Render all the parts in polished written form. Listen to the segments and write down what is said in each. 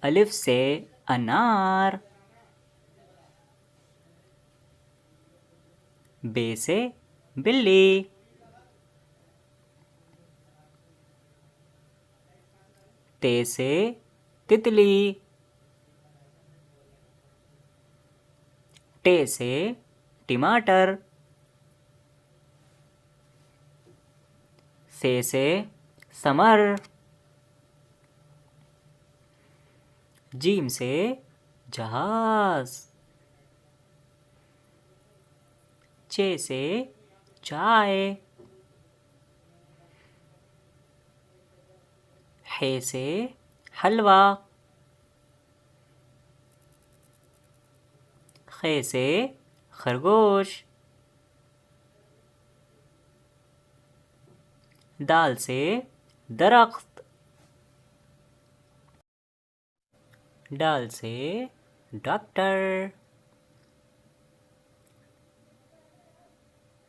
अलिफ से अनार। बे से बिल्ली। ते से तितली। टे से टमाटर। से समर। जीम से जहाज। चे से चाय। हे से हलवा। खे से खरगोश। दाल से दरख्त। डाल से डॉक्टर।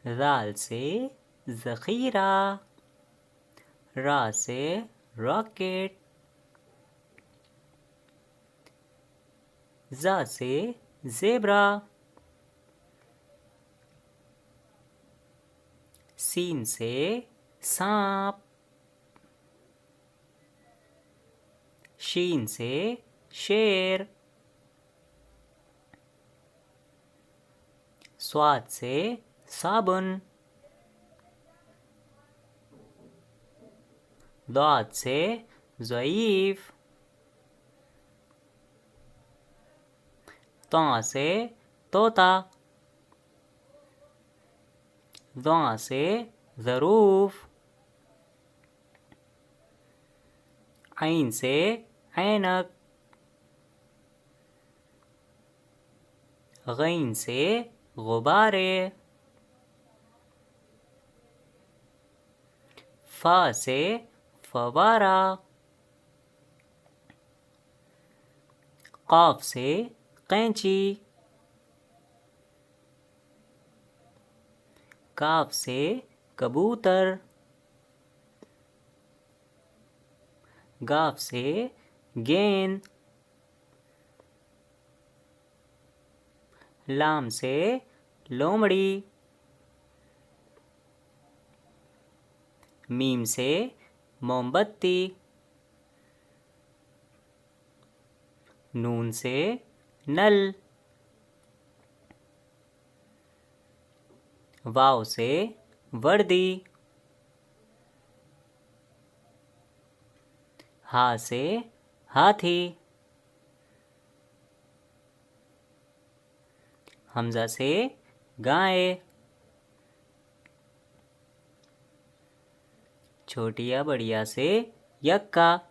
राल से ज़ख़ीरा। रा से रॉकेट। ज़ा से ज़ेब्रा। सीन से सांप। शीन से शेर। स्वाद से साबुन। दाद से ज़ईफ़। ता से तोता। ज़ा से ज़रूफ़। ऐन से ऐनक। गैन से गुब्बारे। फ़ा से फ़व्वारा। क़ाफ़ से कैंची। काफ से कबूतर। गाफ से गेंद। लाम से लोमड़ी। मीम से मोमबत्ती। नून से नल। वाव से वर्दी। हा से हाथी। हमजा से गाय। छोटिया बढ़िया से यक्का।